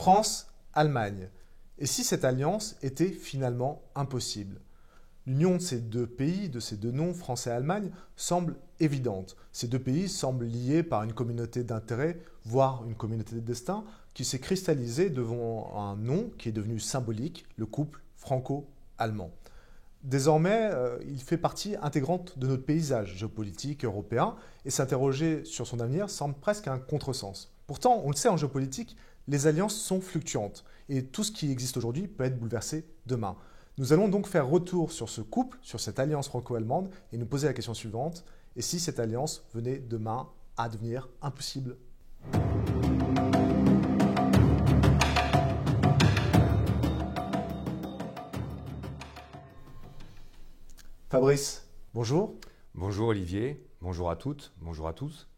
France-Allemagne. Et si cette alliance était finalement impossible? L'union de ces deux pays, de ces deux noms, France et Allemagne, semble évidente. Ces deux pays semblent liés par une communauté d'intérêts, voire une communauté de destin, qui s'est cristallisée devant un nom qui est devenu symbolique, le couple franco-allemand. Désormais, il fait partie intégrante de notre paysage géopolitique européen et s'interroger sur son avenir semble presque un contresens. Pourtant, on le sait en géopolitique, les alliances sont fluctuantes et tout ce qui existe aujourd'hui peut être bouleversé demain. Nous allons donc faire retour sur ce couple, sur cette alliance franco-allemande et nous poser la question suivante, et si cette alliance venait demain à devenir impossible? Fabrice, bonjour. Bonjour Olivier, bonjour à toutes, bonjour à tous.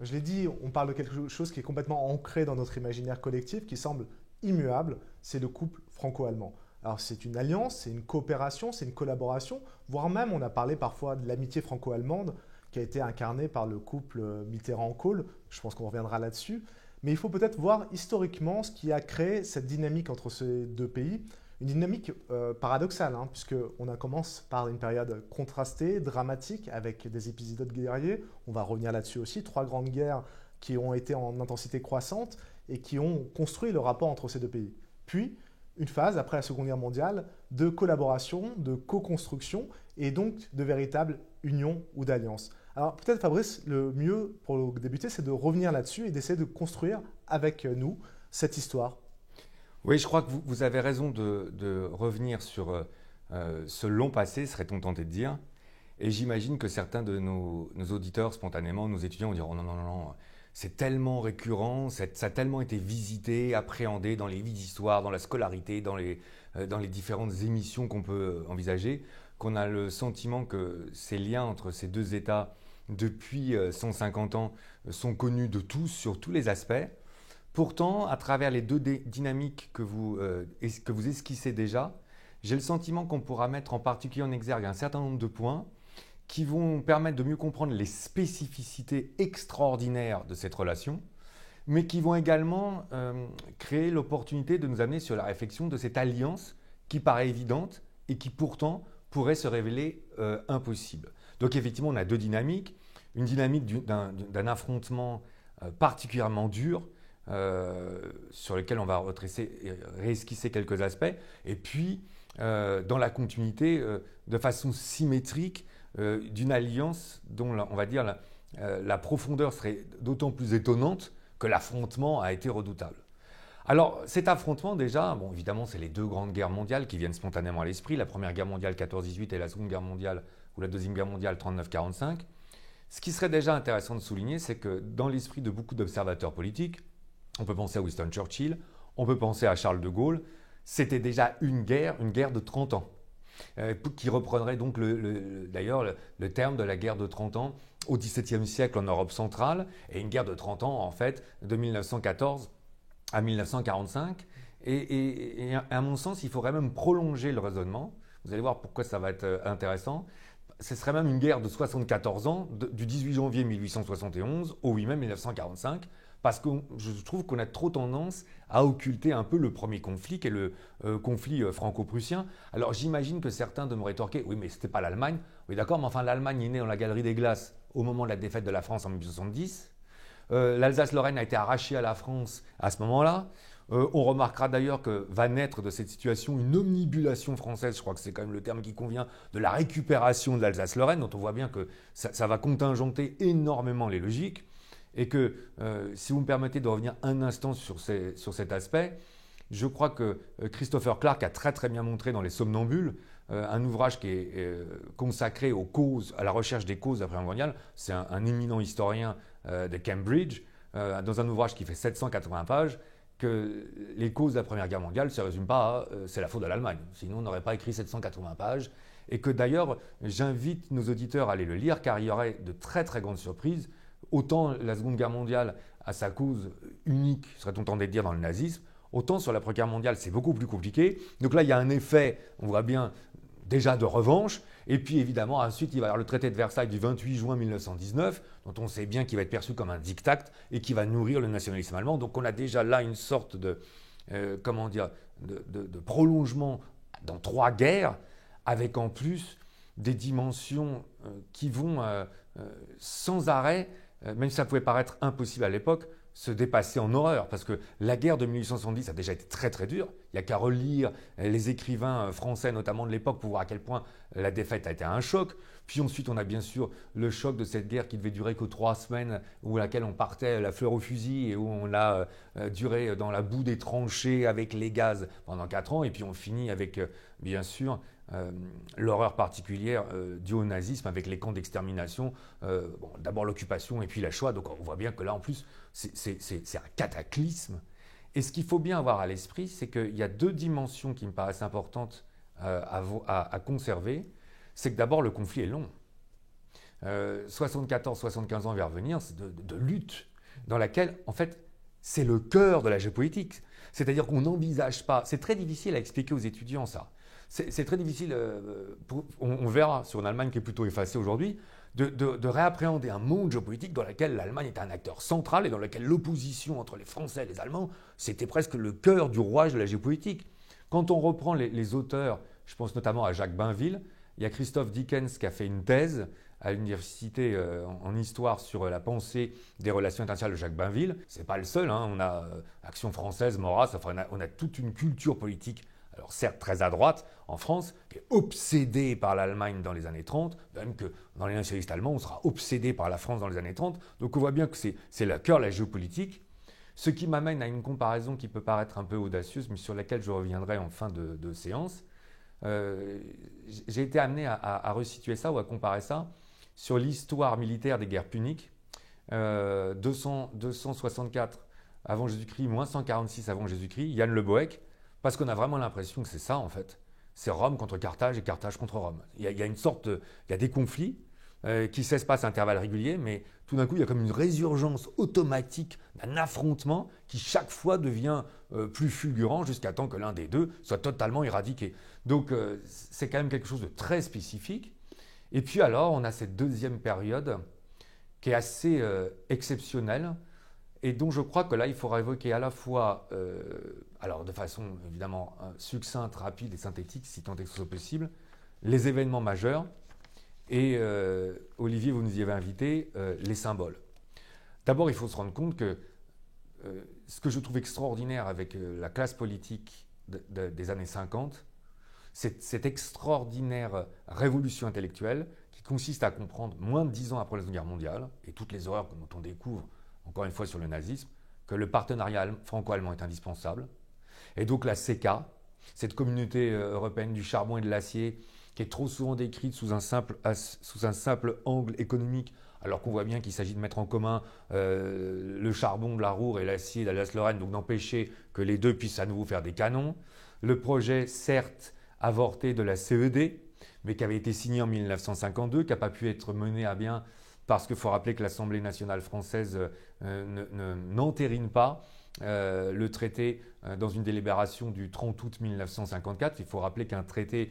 Je l'ai dit, on parle de quelque chose qui est complètement ancré dans notre imaginaire collectif, qui semble immuable, c'est le couple franco-allemand. Alors c'est une alliance, c'est une coopération, c'est une collaboration, voire même on a parlé parfois de l'amitié franco-allemande qui a été incarnée par le couple Mitterrand-Kohl, je pense qu'on reviendra là-dessus. Mais il faut peut-être voir historiquement ce qui a créé cette dynamique entre ces deux pays. Une dynamique paradoxale, puisqu'on commence par une période contrastée, dramatique, avec des épisodes guerriers. On va revenir là-dessus aussi. 3 grandes guerres qui ont été en intensité croissante et qui ont construit le rapport entre ces deux pays. Puis, une phase, après la Seconde Guerre mondiale, de collaboration, de co-construction et donc de véritable union ou d'alliance. Alors peut-être Fabrice, le mieux pour débuter, c'est de revenir là-dessus et d'essayer de construire avec nous cette histoire. Oui, je crois que vous avez raison de revenir sur ce long passé, serait-on tenté de dire. Et j'imagine que certains de nos auditeurs, spontanément, nos étudiants vont dire « Oh non, non, non, non, c'est tellement récurrent, ça a tellement été visité, appréhendé dans les livres d'histoire, dans la scolarité, dans les différentes émissions qu'on peut envisager, qu'on a le sentiment que ces liens entre ces deux États, depuis 150 ans, sont connus de tous, sur tous les aspects. Pourtant, à travers les deux dynamiques que vous esquissez déjà, j'ai le sentiment qu'on pourra mettre en particulier en exergue un certain nombre de points qui vont permettre de mieux comprendre les spécificités extraordinaires de cette relation, mais qui vont également créer l'opportunité de nous amener sur la réflexion de cette alliance qui paraît évidente et qui pourtant pourrait se révéler impossible. Donc effectivement, on a deux dynamiques. Une dynamique d'un affrontement particulièrement dur, sur lequel on va réesquisser quelques aspects, et puis dans la continuité, de façon symétrique, d'une alliance dont on va dire la profondeur serait d'autant plus étonnante que l'affrontement a été redoutable. Alors cet affrontement déjà, bon, évidemment c'est les deux grandes guerres mondiales qui viennent spontanément à l'esprit, la Première Guerre mondiale 14-18 et la Seconde Guerre mondiale ou la Deuxième Guerre mondiale 39-45. Ce qui serait déjà intéressant de souligner, c'est que dans l'esprit de beaucoup d'observateurs politiques, on peut penser à Winston Churchill, on peut penser à Charles de Gaulle, c'était déjà une guerre de 30 ans, qui reprendrait donc d'ailleurs le terme de la guerre de 30 ans au XVIIe siècle en Europe centrale, et une guerre de 30 ans en fait de 1914 à 1945. Et à mon sens, il faudrait même prolonger le raisonnement. Vous allez voir pourquoi ça va être intéressant. Ce serait même une guerre de 74 ans, du 18 janvier 1871 au 8 mai 1945, parce que je trouve qu'on a trop tendance à occulter un peu le premier conflit, qui est le conflit franco-prussien. Alors j'imagine que certains de me rétorquer « Oui, mais c'était pas l'Allemagne ». Oui, d'accord, mais enfin l'Allemagne est née dans la Galerie des Glaces au moment de la défaite de la France en 1870. L'Alsace-Lorraine a été arrachée à la France à ce moment-là. On remarquera d'ailleurs que va naître de cette situation une omnibulation française, je crois que c'est quand même le terme qui convient, de la récupération de l'Alsace-Lorraine, dont on voit bien que ça va contingenter énormément les logiques. Et que, si vous me permettez de revenir un instant sur cet aspect, je crois que Christopher Clark a très très bien montré dans Les Somnambules, un ouvrage qui est consacré aux causes, à la recherche des causes de la Première Guerre mondiale. C'est un éminent historien de Cambridge, dans un ouvrage qui fait 780 pages, que les causes de la Première Guerre mondiale ne se résument pas à c'est la faute de l'Allemagne, sinon on n'aurait pas écrit 780 pages. Et que d'ailleurs, j'invite nos auditeurs à aller le lire, car il y aurait de très très grandes surprises. Autant la Seconde Guerre mondiale a sa cause unique, serait-on tenté de dire, dans le nazisme, autant sur la Première Guerre mondiale, c'est beaucoup plus compliqué. Donc là, il y a un effet, on voit bien, déjà de revanche. Et puis évidemment, ensuite, il va y avoir le traité de Versailles du 28 juin 1919, dont on sait bien qu'il va être perçu comme un diktat et qui va nourrir le nationalisme allemand. Donc on a déjà là une sorte comment dire, de prolongement dans 3 guerres, avec en plus des dimensions qui vont sans arrêt, même si ça pouvait paraître impossible à l'époque, se dépasser en horreur. Parce que la guerre de 1870 a déjà été très très dure. Il n'y a qu'à relire les écrivains français, notamment de l'époque, pour voir à quel point la défaite a été un choc. Puis ensuite, on a bien sûr le choc de cette guerre qui devait durer que 3 semaines, où laquelle on partait la fleur au fusil et où on a duré dans la boue des tranchées avec les gaz pendant 4 ans. Et puis on finit avec, bien sûr, l'horreur particulière due au nazisme avec les camps d'extermination, d'abord l'occupation et puis la Shoah. Donc on voit bien que là en plus c'est un cataclysme. Et ce qu'il faut bien avoir à l'esprit, c'est qu'il y a 2 dimensions qui me paraissent importantes à conserver. C'est que d'abord le conflit est long. 74-75 ans va revenir de lutte dans laquelle en fait c'est le cœur de la géopolitique. C'est-à-dire qu'on n'envisage pas, c'est très difficile à expliquer aux étudiants ça. C'est très difficile, on verra sur une Allemagne qui est plutôt effacée aujourd'hui, de réappréhender un monde géopolitique dans lequel l'Allemagne est un acteur central et dans lequel l'opposition entre les Français et les Allemands, c'était presque le cœur du rouage de la géopolitique. Quand on reprend les auteurs, je pense notamment à Jacques Bainville, il y a Christophe Dickens qui a fait une thèse à l'université en histoire sur la pensée des relations internationales de Jacques Bainville. Ce n'est pas le seul, hein. On a Action française, Maurras, enfin, on a toute une culture politique, alors certes très à droite en France, qui est obsédée par l'Allemagne dans les années 30, même que dans les nationalistes allemands, on sera obsédé par la France dans les années 30. Donc on voit bien que c'est le cœur de la géopolitique. Ce qui m'amène à une comparaison qui peut paraître un peu audacieuse, mais sur laquelle je reviendrai en fin de séance. J'ai été amené à resituer ça ou à comparer ça sur l'histoire militaire des guerres puniques, 264 avant Jésus-Christ, moins 146 avant Jésus-Christ, Jan Le Boeck, parce qu'on a vraiment l'impression que c'est ça en fait. C'est Rome contre Carthage et Carthage contre Rome. Il y a une sorte il y a des conflits qui s'espacent à intervalles réguliers, mais tout d'un coup, il y a comme une résurgence automatique d'un affrontement qui chaque fois devient plus fulgurant jusqu'à temps que l'un des deux soit totalement éradiqué. Donc c'est quand même quelque chose de très spécifique. Et puis alors, on a cette deuxième période qui est assez exceptionnelle et dont je crois que là, il faudra évoquer à la fois, alors de façon évidemment succincte, rapide et synthétique, si tant est que ce soit possible, les événements majeurs et, Olivier, vous nous y avez invité, les symboles. D'abord, il faut se rendre compte que ce que je trouve extraordinaire avec la classe politique des années 50, c'est cette extraordinaire révolution intellectuelle qui consiste à comprendre, moins de 10 ans après la Seconde Guerre mondiale, et toutes les horreurs dont on découvre, encore une fois sur le nazisme, que le partenariat franco-allemand est indispensable. Et donc la CECA, cette communauté européenne du charbon et de l'acier, qui est trop souvent décrite sous un simple angle économique, alors qu'on voit bien qu'il s'agit de mettre en commun le charbon de la Ruhr et l'acier de l'Alsace-Lorraine, donc d'empêcher que les deux puissent à nouveau faire des canons. Le projet, certes, avorté de la CED, mais qui avait été signé en 1952, qui n'a pas pu être mené à bien parce qu'il faut rappeler que l'Assemblée nationale française n'entérine pas le traité dans une délibération du 30 août 1954. Il faut rappeler qu'un traité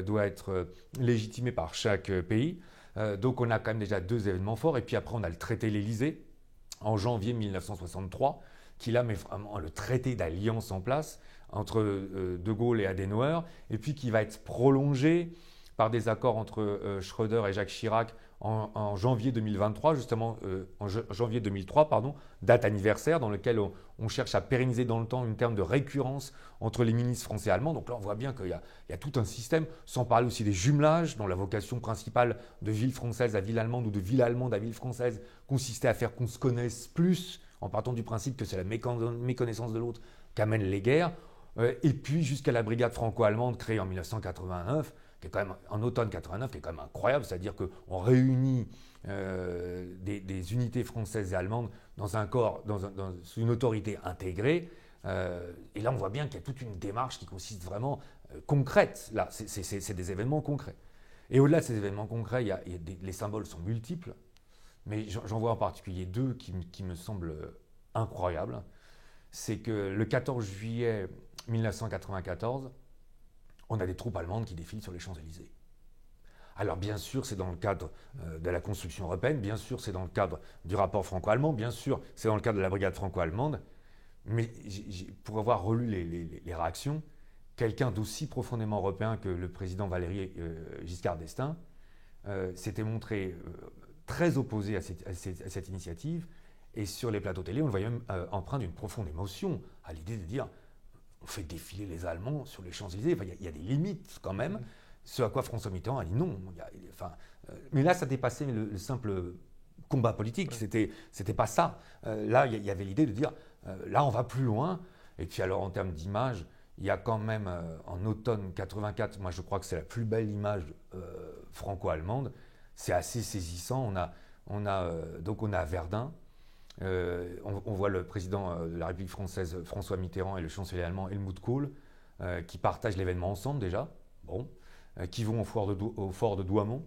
doit être légitimé par chaque pays. Donc on a quand même déjà 2 événements forts. Et puis après, on a le traité de l'Élysée en janvier 1963, qui là met vraiment le traité d'alliance en place entre De Gaulle et Adenauer, et puis qui va être prolongé par des accords entre Schröder et Jacques Chirac en janvier 2023, justement en janvier 2003, pardon, date anniversaire dans lequel on cherche à pérenniser dans le temps une terme de récurrence entre les ministres français et allemands. Donc là, on voit bien qu'il y a tout un système, sans parler aussi des jumelages, dont la vocation principale de ville française à ville allemande ou de ville allemande à ville française consistait à faire qu'on se connaisse plus, en partant du principe que c'est la méconnaissance de l'autre qu'amènent les guerres. Et puis jusqu'à la brigade franco-allemande créée en 1989, qui est quand même en automne 89, qui est quand même incroyable, c'est-à-dire qu'on réunit des unités françaises et allemandes dans un corps, sous une autorité intégrée. Et là, on voit bien qu'il y a toute une démarche qui consiste vraiment concrète. Là, c'est des événements concrets. Et au-delà de ces événements concrets, les symboles sont multiples, mais j'en vois en particulier 2 qui me semblent incroyables. C'est que le 14 juillet 1994, on a des troupes allemandes qui défilent sur les Champs-Élysées. Alors bien sûr, c'est dans le cadre de la construction européenne, bien sûr, c'est dans le cadre du rapport franco-allemand, bien sûr, c'est dans le cadre de la brigade franco-allemande, Mais pour avoir relu les réactions, quelqu'un d'aussi profondément européen que le président Valéry Giscard d'Estaing s'était montré très opposé à cette initiative. Et sur les plateaux télé, on le voyait même empreint d'une profonde émotion à l'idée de dire on fait défiler les Allemands sur les Champs-Élysées. Enfin, il y a des limites quand même. Ce à quoi François Mitterrand a dit non. Mais là, ça dépassait le simple combat politique. C'était pas ça. Là, il y avait l'idée de dire là, on va plus loin. Et puis alors, en termes d'image, il y a quand même en automne 84, moi je crois que c'est la plus belle image franco-allemande. C'est assez saisissant. On a Verdun. On voit le président de la République française, François Mitterrand, et le chancelier allemand Helmut Kohl, qui partagent l'événement ensemble déjà, qui vont au fort de Douaumont,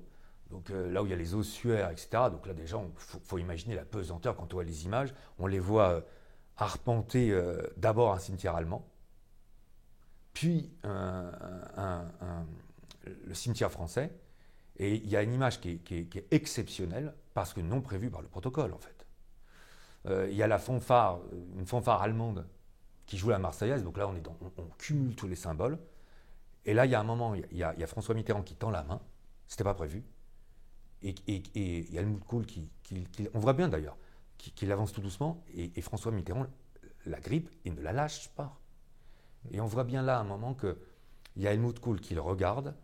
donc là où il y a les ossuaires, etc. Donc là déjà, il faut imaginer la pesanteur quand on voit les images. On les voit arpenter d'abord un cimetière allemand, puis le cimetière français. Et il y a une image qui est exceptionnelle, parce que non prévue par le protocole en fait. Il y a une fanfare allemande qui joue la Marseillaise, donc là on cumule tous les symboles. Et là il y a un moment, il y a François Mitterrand qui tend la main, c'était pas prévu, et il y a Helmut Kohl on voit bien d'ailleurs, qu'il avance tout doucement, et François Mitterrand la grippe et ne la lâche pas. Et on voit bien là un moment qu'il y a Helmut Kohl qui le regarde,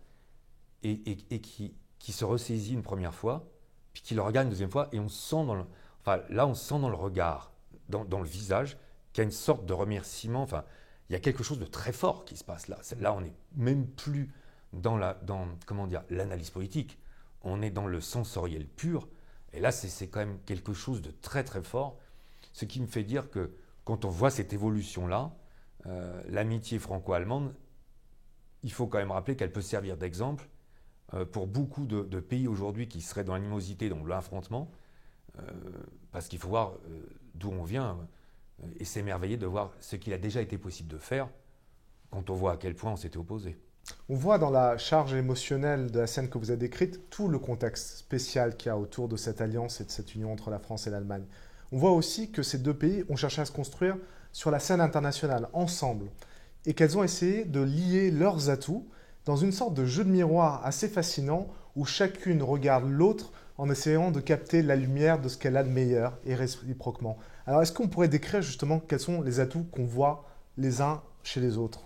et qui se ressaisit une première fois, puis qui le regarde une deuxième fois, et on sent on sent dans le regard, dans le visage, qu'il y a une sorte de remerciement. Enfin, il y a quelque chose de très fort qui se passe là. Là, on n'est même plus dans l'analyse politique. On est dans le sensoriel pur. Et là, c'est quand même quelque chose de très très fort. Ce qui me fait dire que quand on voit cette évolution-là, l'amitié franco-allemande, il faut quand même rappeler qu'elle peut servir d'exemple pour beaucoup de pays aujourd'hui qui seraient dans l'animosité, dans l'affrontement. Parce qu'il faut voir d'où on vient et s'émerveiller de voir ce qu'il a déjà été possible de faire quand on voit à quel point on s'était opposé. On voit dans la charge émotionnelle de la scène que vous avez décrite tout le contexte spécial qu'il y a autour de cette alliance et de cette union entre la France et l'Allemagne. On voit aussi que ces deux pays ont cherché à se construire sur la scène internationale, ensemble, et qu'elles ont essayé de lier leurs atouts dans une sorte de jeu de miroir assez fascinant où chacune regarde l'autre en essayant de capter la lumière de ce qu'elle a de meilleur et réciproquement. Alors, est-ce qu'on pourrait décrire justement quels sont les atouts qu'on voit les uns chez les autres?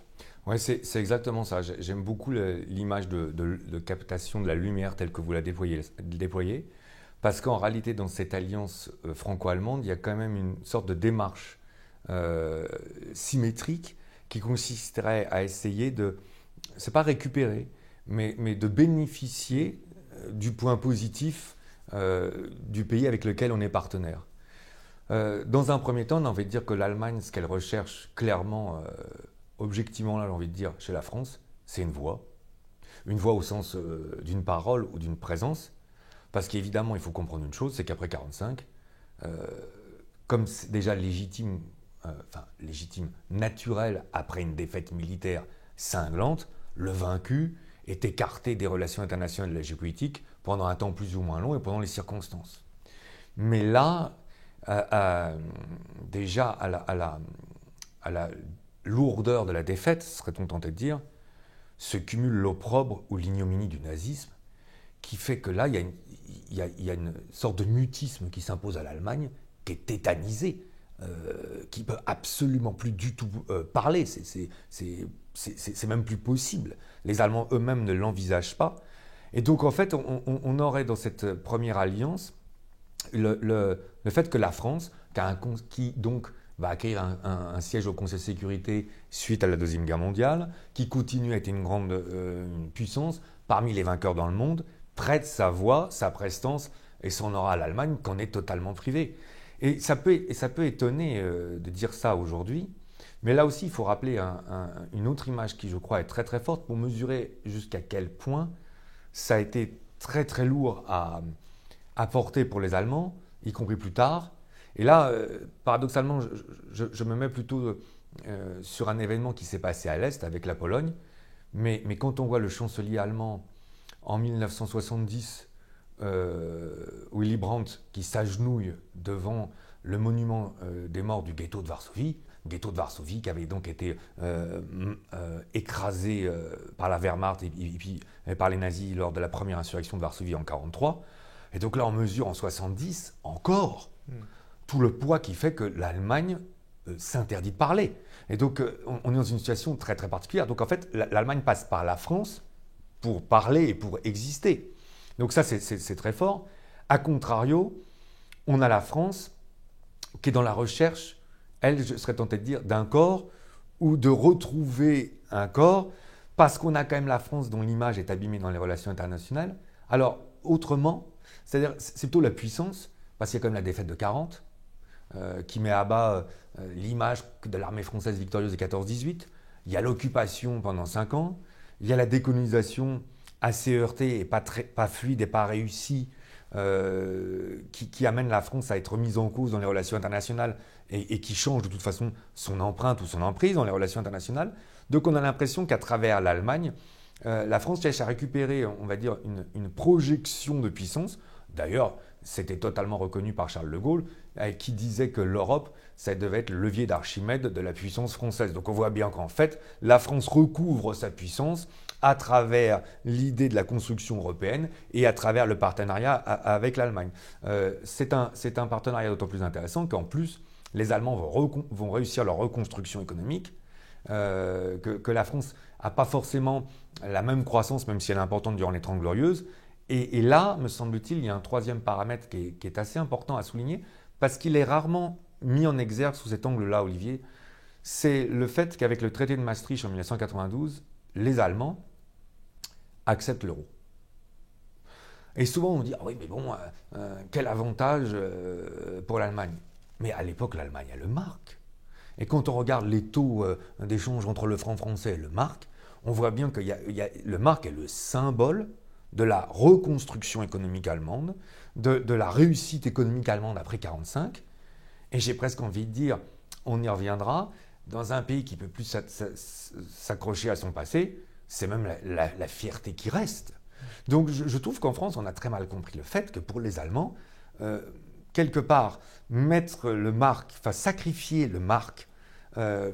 Oui, c'est exactement ça. J'aime beaucoup l'image de captation de la lumière telle que vous la déployez, parce qu'en réalité, dans cette alliance franco-allemande, il y a quand même une sorte de démarche symétrique qui consisterait à essayer c'est pas récupérer, mais de bénéficier du point positif du pays avec lequel on est partenaire. Dans un premier temps, on a envie de dire que l'Allemagne, ce qu'elle recherche clairement, objectivement, là, j'ai envie de dire, chez la France, c'est une voix. Une voix au sens d'une parole ou d'une présence. Parce qu'évidemment, il faut comprendre une chose, c'est qu'après 1945, comme c'est déjà légitime, naturel, après une défaite militaire cinglante, le vaincu est écarté des relations internationales et de la géopolitique pendant un temps plus ou moins long et pendant les circonstances. Mais là, déjà à la lourdeur de la défaite, serait-on tenté de dire, se cumule l'opprobre ou l'ignominie du nazisme, qui fait que là, il y a une sorte de mutisme qui s'impose à l'Allemagne, qui est tétanisée, qui peut absolument plus du tout parler. C'est même plus possible. Les Allemands eux-mêmes ne l'envisagent pas. Et donc, en fait, on aurait dans cette première alliance le fait que la France, qui donc va acquérir un siège au Conseil de sécurité suite à la Deuxième Guerre mondiale, qui continue à être une grande puissance parmi les vainqueurs dans le monde, prête sa voix, sa prestance et son aura à l'Allemagne qu'on est totalement privé. Et ça peut étonner de dire ça aujourd'hui, mais là aussi il faut rappeler une autre image qui je crois est très très forte pour mesurer jusqu'à quel point ça a été très très lourd à porter pour les Allemands, y compris plus tard. Et là, paradoxalement, je me mets plutôt sur un événement qui s'est passé à l'Est avec la Pologne, mais quand on voit le chancelier allemand en 1970, Willy Brandt qui s'agenouille devant le monument des morts du ghetto de Varsovie, ghetto de Varsovie qui avait donc été écrasé par la Wehrmacht et puis par les nazis lors de la première insurrection de Varsovie en 1943. Et donc là, on mesure en 1970 encore tout le poids qui fait que l'Allemagne s'interdit de parler. Et donc, on est dans une situation très très particulière. Donc en fait, l'Allemagne passe par la France pour parler et pour exister. Donc ça, c'est très fort. A contrario, on a la France qui est dans la recherche, elle, je serais tenté de dire, d'un corps ou de retrouver un corps parce qu'on a quand même la France dont l'image est abîmée dans les relations internationales. Alors, autrement, c'est-à-dire, c'est plutôt la puissance, parce qu'il y a quand même la défaite de 40, qui met à bas l'image de l'armée française victorieuse de 14-18. Il y a l'occupation pendant 5 ans. Il y a la décolonisation assez heurtée et pas fluide et pas réussie, qui amène la France à être mise en cause dans les relations internationales et qui change de toute façon son empreinte ou son emprise dans les relations internationales. Donc on a l'impression qu'à travers l'Allemagne, la France cherche à récupérer, on va dire, une projection de puissance. D'ailleurs, c'était totalement reconnu par Charles de Gaulle, qui disait que l'Europe, ça devait être le levier d'Archimède de la puissance française. Donc on voit bien qu'en fait, la France recouvre sa puissance à travers l'idée de la construction européenne et à travers le partenariat avec l'Allemagne. C'est un partenariat d'autant plus intéressant qu'en plus, les Allemands vont réussir leur reconstruction économique, que la France n'a pas forcément la même croissance, même si elle est importante durant les 30 Glorieuses. Et là, me semble-t-il, il y a un troisième paramètre qui est assez important à souligner, parce qu'il est rarement mis en exergue sous cet angle-là, Olivier. C'est le fait qu'avec le traité de Maastricht en 1992, les Allemands acceptent l'euro. Et souvent, on dit, ah oui, mais bon, quel avantage pour l'Allemagne. Mais à l'époque, l'Allemagne a le mark. Et quand on regarde les taux d'échange entre le franc français et le mark, on voit bien que le mark est le symbole de la reconstruction économique allemande, de la réussite économique allemande après 1945. Et j'ai presque envie de dire, on y reviendra, dans un pays qui ne peut plus s'accrocher à son passé, c'est même la fierté qui reste. Donc je trouve qu'en France, on a très mal compris le fait que pour les Allemands, quelque part, mettre le mark, enfin sacrifier le mark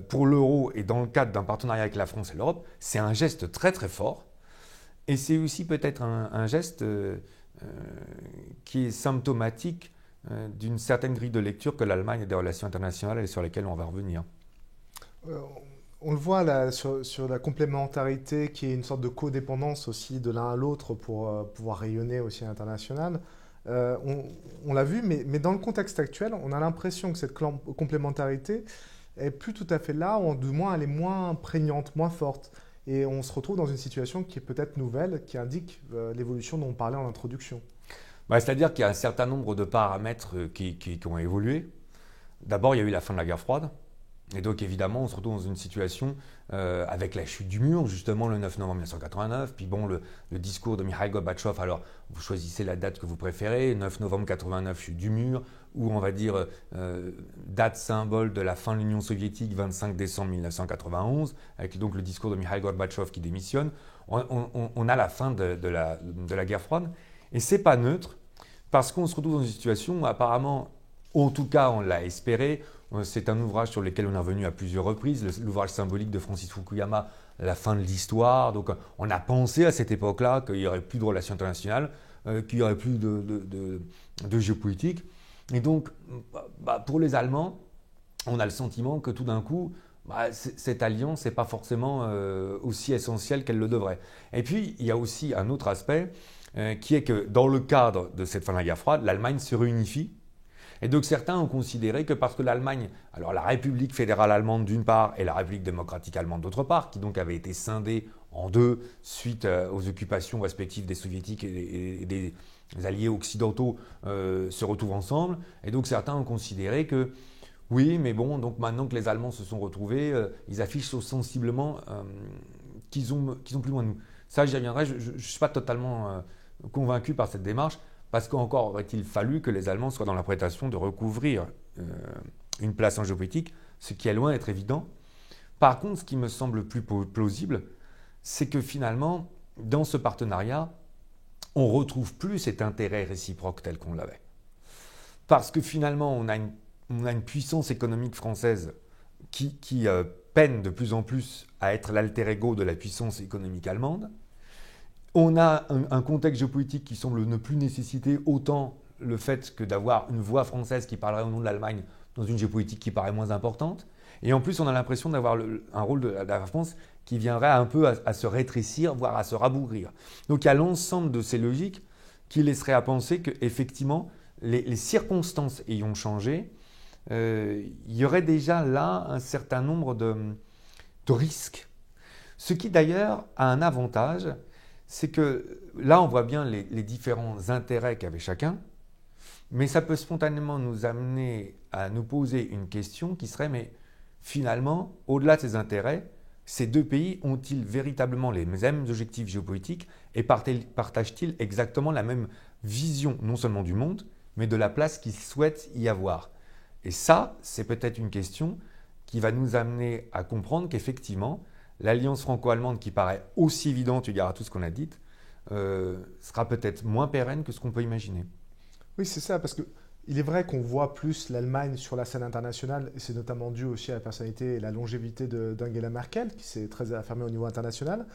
pour l'euro et dans le cadre d'un partenariat avec la France et l'Europe, c'est un geste très très fort. Et c'est aussi peut-être un geste qui est symptomatique d'une certaine grille de lecture que l'Allemagne a des relations internationales et sur lesquelles on va revenir. On le voit là, sur la complémentarité qui est une sorte de codépendance aussi de l'un à l'autre pour pouvoir rayonner aussi à l'international. On l'a vu, mais dans le contexte actuel, on a l'impression que cette complémentarité est plus tout à fait là, ou du moins elle est moins prégnante, moins forte. Et on se retrouve dans une situation qui est peut-être nouvelle, qui indique l'évolution dont on parlait en introduction. C'est-à-dire qu'il y a un certain nombre de paramètres qui ont évolué. D'abord, il y a eu la fin de la guerre froide. Et donc, évidemment, on se retrouve dans une situation avec la chute du mur, justement, le 9 novembre 1989. Puis bon, le discours de Mikhail Gorbatchev, alors, vous choisissez la date que vous préférez. 9 novembre 1989, chute du mur, ou on va dire date symbole de la fin de l'Union soviétique, 25 décembre 1991, avec donc le discours de Mikhail Gorbatchev qui démissionne. On a la fin de la guerre froide. Et c'est pas neutre, parce qu'on se retrouve dans une situation où apparemment, en tout cas, on l'a espéré. C'est un ouvrage sur lequel on est revenu à plusieurs reprises, l'ouvrage symbolique de Francis Fukuyama, La fin de l'histoire. Donc on a pensé à cette époque-là qu'il n'y aurait plus de relations internationales, qu'il n'y aurait plus de géopolitique. Et donc, pour les Allemands, on a le sentiment que tout d'un coup, cette alliance n'est pas forcément aussi essentielle qu'elle le devrait. Et puis, il y a aussi un autre aspect qui est que dans le cadre de cette fin de la guerre froide, l'Allemagne se réunifie. Et donc certains ont considéré que parce que l'Allemagne, alors la République fédérale allemande d'une part et la République démocratique allemande d'autre part, qui donc avaient été scindées en deux suite aux occupations respectives des soviétiques et des alliés occidentaux, se retrouvent ensemble. Et donc certains ont considéré que oui, mais bon, donc maintenant que les Allemands se sont retrouvés, ils affichent sensiblement qu'ils ont plus loin de nous. Ça, j'y reviendrai, je ne suis pas totalement convaincu par cette démarche. Parce qu'encore aurait-il fallu que les Allemands soient dans la prétention de recouvrir une place en géopolitique, ce qui est loin d'être évident. Par contre, ce qui me semble plus plausible, c'est que finalement, dans ce partenariat, on ne retrouve plus cet intérêt réciproque tel qu'on l'avait. Parce que finalement, on a une puissance économique française qui peine de plus en plus à être l'alter ego de la puissance économique allemande. On a un contexte géopolitique qui semble ne plus nécessiter autant le fait que d'avoir une voix française qui parlerait au nom de l'Allemagne dans une géopolitique qui paraît moins importante. Et en plus, on a l'impression d'avoir un rôle de la France qui viendrait un peu à se rétrécir, voire à se rabougrir. Donc il y a l'ensemble de ces logiques qui laisseraient à penser qu'effectivement, les circonstances ayant changé, il y aurait déjà là un certain nombre de risques. Ce qui d'ailleurs a un avantage, c'est que là, on voit bien les différents intérêts qu'avait chacun, mais ça peut spontanément nous amener à nous poser une question qui serait, mais finalement, au-delà de ces intérêts, ces deux pays ont-ils véritablement les mêmes objectifs géopolitiques et partagent-ils exactement la même vision, non seulement du monde, mais de la place qu'ils souhaitent y avoir? Et ça, c'est peut-être une question qui va nous amener à comprendre qu'effectivement, l'alliance franco-allemande qui paraît aussi évidente, eu égard à tout ce qu'on a dit, sera peut-être moins pérenne que ce qu'on peut imaginer. Oui, c'est ça, parce qu'il est vrai qu'on voit plus l'Allemagne sur la scène internationale, et c'est notamment dû aussi à la personnalité et la longévité d'Angela Merkel, qui s'est très affirmée au niveau international.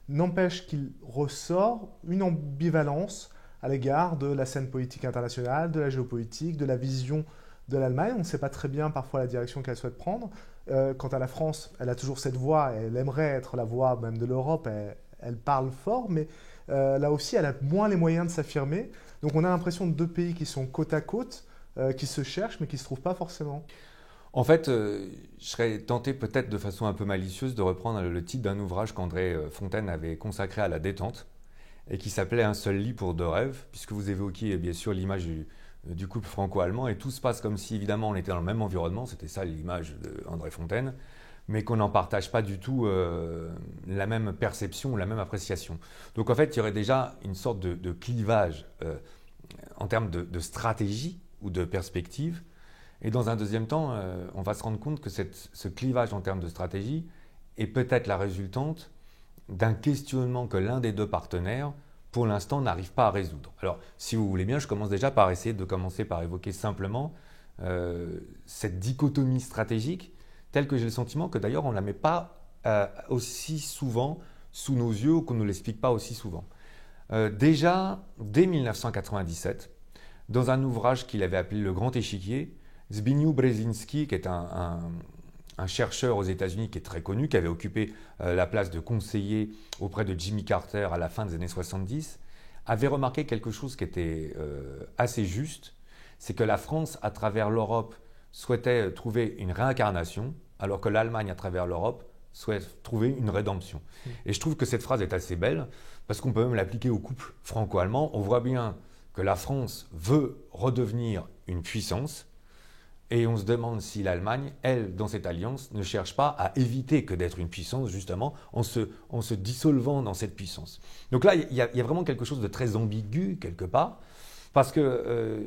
N'empêche qu'il ressort une ambivalence à l'égard de la scène politique internationale, de la géopolitique, de la vision de l'Allemagne. On ne sait pas très bien parfois la direction qu'elle souhaite prendre. Quant à la France, elle a toujours cette voix, elle aimerait être la voix même de l'Europe, elle parle fort, mais là aussi, elle a moins les moyens de s'affirmer. Donc on a l'impression de deux pays qui sont côte à côte, qui se cherchent, mais qui ne se trouvent pas forcément. En fait, je serais tenté peut-être de façon un peu malicieuse de reprendre le titre d'un ouvrage qu'André Fontaine avait consacré à la détente et qui s'appelait « Un seul lit pour deux rêves », puisque vous évoquiez bien sûr l'image du couple franco-allemand, et tout se passe comme si évidemment on était dans le même environnement, c'était ça l'image d'André Fontaine, mais qu'on n'en partage pas du tout la même perception ou la même appréciation. Donc en fait, il y aurait déjà une sorte de clivage en termes de stratégie ou de perspective. Et dans un deuxième temps, on va se rendre compte que ce clivage en termes de stratégie est peut-être la résultante d'un questionnement que l'un des deux partenaires, pour l'instant, n'arrive pas à résoudre. Alors, si vous voulez bien, je commence déjà par essayer de commencer par évoquer simplement cette dichotomie stratégique, telle que j'ai le sentiment que d'ailleurs, on ne la met pas aussi souvent sous nos yeux ou qu'on ne nous l'explique pas aussi souvent. Déjà, dès 1997, dans un ouvrage qu'il avait appelé Le Grand Échiquier, Zbigniew Brzezinski, qui est un chercheur aux États-Unis qui est très connu, qui avait occupé la place de conseiller auprès de Jimmy Carter à la fin des années 70, avait remarqué quelque chose qui était assez juste, c'est que la France, à travers l'Europe, souhaitait trouver une réincarnation, alors que l'Allemagne, à travers l'Europe, souhaite trouver une rédemption. Et je trouve que cette phrase est assez belle, parce qu'on peut même l'appliquer au couple franco-allemand. On voit bien que la France veut redevenir une puissance, et on se demande si l'Allemagne, elle, dans cette alliance, ne cherche pas à éviter que d'être une puissance, justement, en se dissolvant dans cette puissance. Donc là, il y a vraiment quelque chose de très ambigu, quelque part, parce qu'il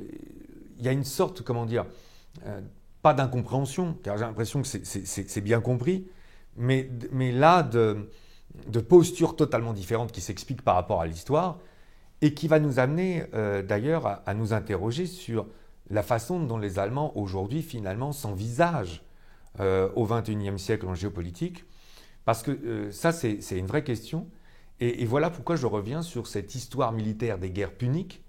y a une sorte, comment dire, pas d'incompréhension, car j'ai l'impression que c'est bien compris, mais là, de postures totalement différentes qui s'expliquent par rapport à l'histoire, et qui va nous amener, d'ailleurs, à nous interroger sur la façon dont les Allemands aujourd'hui finalement s'envisagent au XXIe siècle en géopolitique, parce que ça c'est une vraie question, et voilà pourquoi je reviens sur cette histoire militaire des guerres puniques,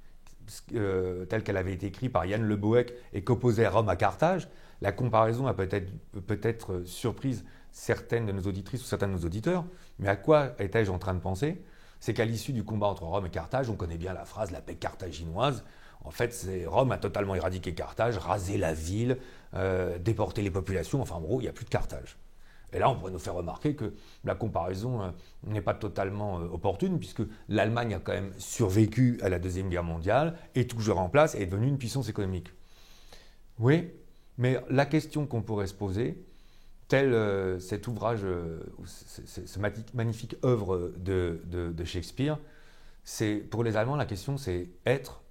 telle qu'elle avait été écrite par Jan Le Boeck et qu'opposait Rome à Carthage. La comparaison a peut-être surprise certaines de nos auditrices ou certains de nos auditeurs, mais à quoi étais-je en train de penser? C'est qu'à l'issue du combat entre Rome et Carthage, on connaît bien la phrase « la paix carthaginoise ». En fait, Rome a totalement éradiqué Carthage, rasé la ville, déporté les populations. Enfin, en gros, il n'y a plus de Carthage. Et là, on pourrait nous faire remarquer que la comparaison n'est pas totalement opportune, puisque l'Allemagne a quand même survécu à la Deuxième Guerre mondiale, est toujours en place et est devenue une puissance économique. Oui, mais la question qu'on pourrait se poser, tel cet ouvrage, cette magnifique œuvre de Shakespeare, c'est pour les Allemands, la question c'est être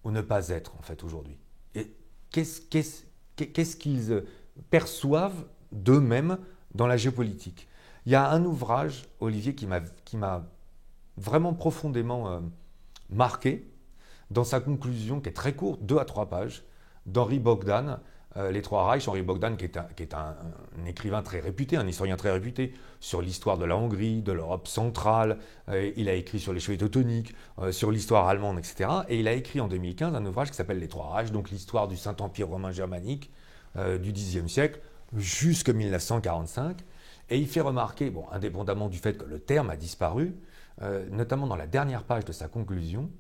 ou ne pas être, en fait, aujourd'hui. Et qu'est-ce qu'ils perçoivent d'eux-mêmes dans la géopolitique? Il y a un ouvrage, Olivier, qui m'a vraiment profondément marqué dans sa conclusion, qui est très courte, 2 à 3 pages, d'Henri Bogdan, Les Trois Reichs, Henri Bogdan, qui est un écrivain très réputé, un historien très réputé sur l'histoire de la Hongrie, de l'Europe centrale. Il a écrit sur les cheveux teutoniques, sur l'histoire allemande, etc. Et il a écrit en 2015 un ouvrage qui s'appelle Les Trois Reichs, donc l'histoire du Saint-Empire romain germanique du Xe siècle jusqu'en 1945. Et il fait remarquer, bon, indépendamment du fait que le terme a disparu, notamment dans la dernière page de sa conclusion,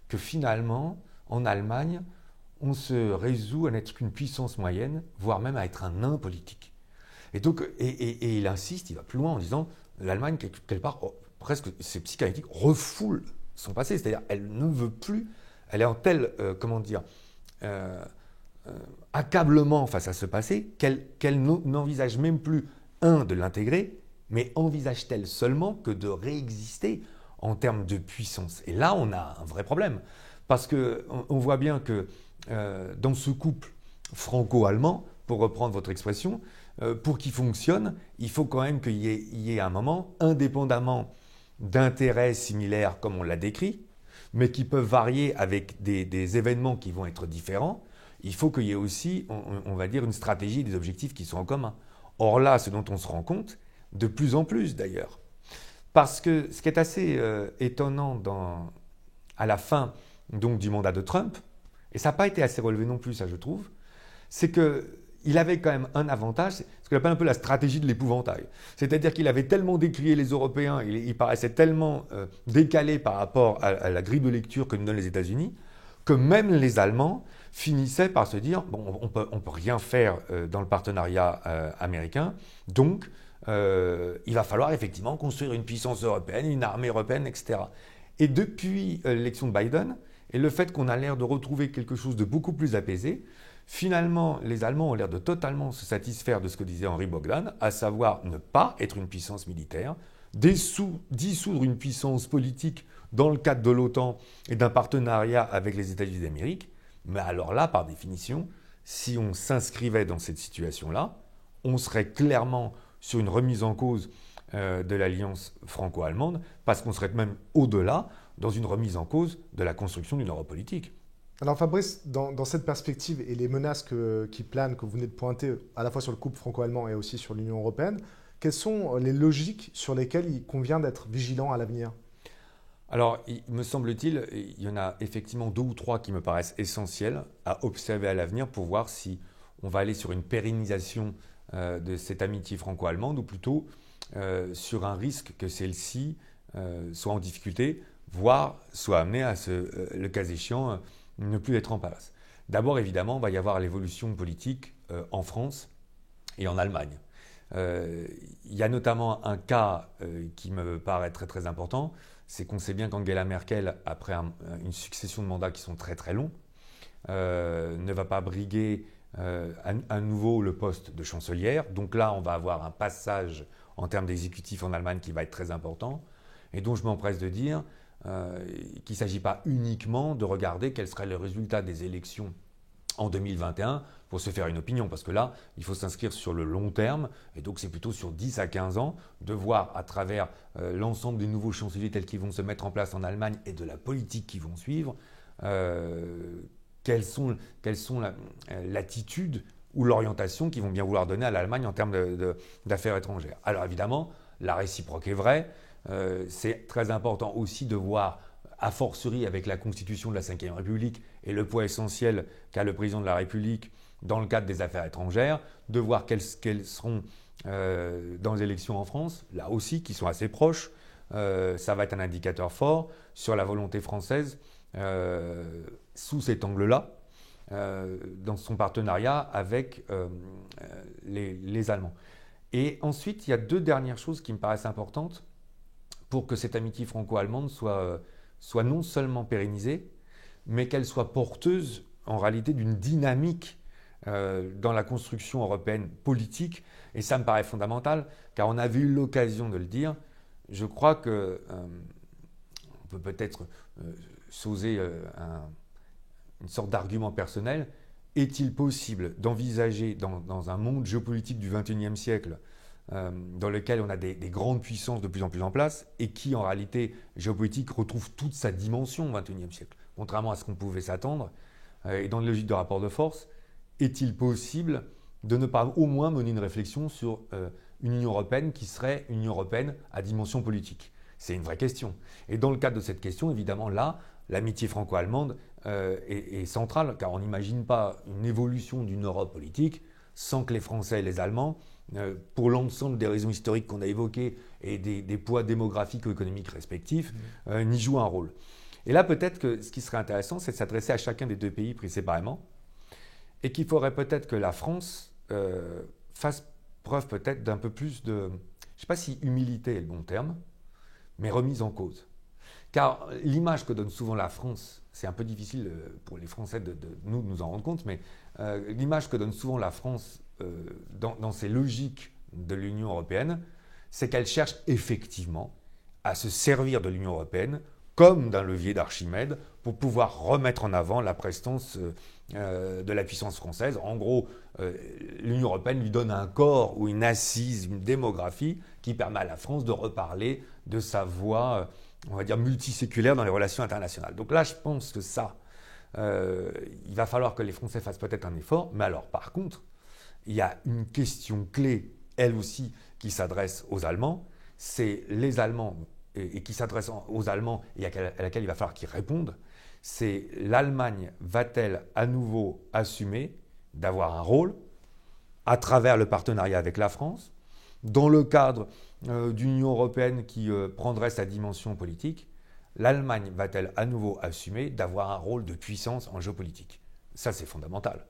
que finalement, en Allemagne, on se résout à n'être qu'une puissance moyenne, voire même à être un nain politique. Et donc, et il insiste, il va plus loin en disant, l'Allemagne, quelque part, presque, c'est psychanalytique, refoule son passé, c'est-à-dire elle ne veut plus, elle est en tel, accablement face à ce passé, qu'elle n'envisage même plus, de l'intégrer, mais envisage-t-elle seulement que de réexister en termes de puissance. Et là, on a un vrai problème, parce qu'on voit bien que dans ce couple franco-allemand, pour reprendre votre expression, pour qu'il fonctionne, il faut quand même qu'il y ait un moment, indépendamment d'intérêts similaires comme on l'a décrit, mais qui peuvent varier avec des événements qui vont être différents, il faut qu'il y ait aussi, on va dire, une stratégie et des objectifs qui sont en commun. Or là, ce dont on se rend compte, de plus en plus d'ailleurs, parce que ce qui est assez étonnant à la fin donc, du mandat de Trump, et ça n'a pas été assez relevé non plus, ça je trouve, c'est qu'il avait quand même un avantage, c'est ce qu'on appelle un peu la stratégie de l'épouvantail. C'est-à-dire qu'il avait tellement décrié les Européens, il paraissait tellement décalé par rapport à la grille de lecture que nous donnent les États-Unis, que même les Allemands finissaient par se dire bon, on peut rien faire dans le partenariat américain, donc il va falloir effectivement construire une puissance européenne, une armée européenne, etc. Et depuis l'élection de Biden, et le fait qu'on a l'air de retrouver quelque chose de beaucoup plus apaisé, finalement, les Allemands ont l'air de totalement se satisfaire de ce que disait Henri Bogdan, à savoir ne pas être une puissance militaire, dissoudre une puissance politique dans le cadre de l'OTAN et d'un partenariat avec les États-Unis d'Amérique. Mais alors là, par définition, si on s'inscrivait dans cette situation-là, on serait clairement sur une remise en cause de l'alliance franco-allemande, parce qu'on serait même au-delà dans une remise en cause de la construction d'une Europe politique. Alors Fabrice, dans cette perspective et les menaces qui planent, que vous venez de pointer à la fois sur le couple franco-allemand et aussi sur l'Union européenne, quelles sont les logiques sur lesquelles il convient d'être vigilant à l'avenir ? Alors, me semble-t-il, il y en a effectivement 2 ou 3 qui me paraissent essentiels à observer à l'avenir pour voir si on va aller sur une pérennisation de cette amitié franco-allemande ou plutôt sur un risque que celle-ci soit en difficulté, voire soit amenée à, le cas échéant, ne plus être en place. D'abord, évidemment, il va y avoir l'évolution politique en France et en Allemagne. Il y a notamment un cas qui me paraît très très important, c'est qu'on sait bien qu'Angela Merkel, après une succession de mandats qui sont très très longs, ne va pas briguer à nouveau le poste de chancelière. Donc là, on va avoir un passage en termes d'exécutif en Allemagne qui va être très important, et dont je m'empresse de dire qu'il ne s'agit pas uniquement de regarder quel serait le résultat des élections en 2021 pour se faire une opinion, parce que là, il faut s'inscrire sur le long terme, et donc c'est plutôt sur 10 à 15 ans, de voir à travers l'ensemble des nouveaux chanceliers tels qu'ils vont se mettre en place en Allemagne et de la politique qui vont suivre, quelles sont l'attitude ou l'orientation qu'ils vont bien vouloir donner à l'Allemagne en termes d'affaires étrangères. Alors évidemment, la réciproque est vraie, c'est très important aussi de voir, a fortiori avec la constitution de la Ve République et le poids essentiel qu'a le président de la République dans le cadre des affaires étrangères, de voir quelles seront dans les élections en France, là aussi, qui sont assez proches. Ça va être un indicateur fort sur la volonté française sous cet angle-là, dans son partenariat avec les Allemands. Et ensuite, il y a 2 dernières choses qui me paraissent importantes pour que cette amitié franco-allemande soit non seulement pérennisée, mais qu'elle soit porteuse en réalité d'une dynamique dans la construction européenne politique. Et ça me paraît fondamental, car on avait eu l'occasion de le dire. Je crois qu'on peut peut-être s'oser une sorte d'argument personnel. Est-il possible d'envisager dans un monde géopolitique du XXIe siècle dans lequel on a des grandes puissances de plus en plus en place et qui, en réalité, géopolitique, retrouve toute sa dimension au XXIe siècle, contrairement à ce qu'on pouvait s'attendre, et dans une logique de rapport de force, est-il possible de ne pas au moins mener une réflexion sur une Union européenne qui serait une Union européenne à dimension politique? C'est une vraie question. Et dans le cadre de cette question, évidemment, là, l'amitié franco-allemande est centrale, car on n'imagine pas une évolution d'une Europe politique sans que les Français et les Allemands, pour l'ensemble des raisons historiques qu'on a évoquées et des poids démographiques ou économiques respectifs, n'y jouent un rôle. Et là, peut-être que ce qui serait intéressant, c'est de s'adresser à chacun des deux pays pris séparément, et qu'il faudrait peut-être que la France fasse preuve peut-être d'un peu plus de, je ne sais pas si humilité est le bon terme, mais remise en cause. Car l'image que donne souvent la France, c'est un peu difficile pour les Français de nous en rendre compte, mais l'image que donne souvent la France dans ses logiques de l'Union européenne, c'est qu'elle cherche effectivement à se servir de l'Union européenne comme d'un levier d'Archimède pour pouvoir remettre en avant la prestance de la puissance française. En gros, l'Union européenne lui donne un corps ou une assise, une démographie qui permet à la France de reparler de sa voix, on va dire, multiséculaire dans les relations internationales. Donc là, je pense que ça, il va falloir que les Français fassent peut-être un effort. Mais alors, par contre, il y a une question clé, elle aussi, qui s'adresse aux Allemands. C'est les Allemands, et qui s'adresse aux Allemands et à laquelle il va falloir qu'ils répondent. C'est l'Allemagne va-t-elle à nouveau assumer d'avoir un rôle à travers le partenariat avec la France, dans le cadre d'une Union européenne qui prendrait sa dimension politique? L'Allemagne va-t-elle à nouveau assumer d'avoir un rôle de puissance en géopolitique? Ça, c'est fondamental.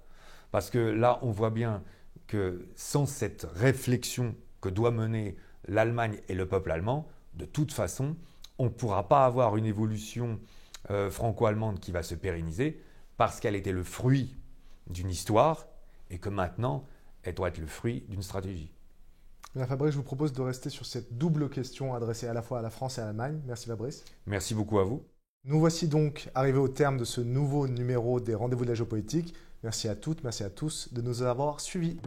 Parce que là, on voit bien que sans cette réflexion que doit mener l'Allemagne et le peuple allemand, de toute façon, on ne pourra pas avoir une évolution franco-allemande qui va se pérenniser parce qu'elle était le fruit d'une histoire et que maintenant, elle doit être le fruit d'une stratégie. Bien, Fabrice, je vous propose de rester sur cette double question adressée à la fois à la France et à l'Allemagne. Merci Fabrice. Merci beaucoup à vous. Nous voici donc arrivés au terme de ce nouveau numéro des Rendez-vous de la géopolitique. Merci à toutes, merci à tous de nous avoir suivis.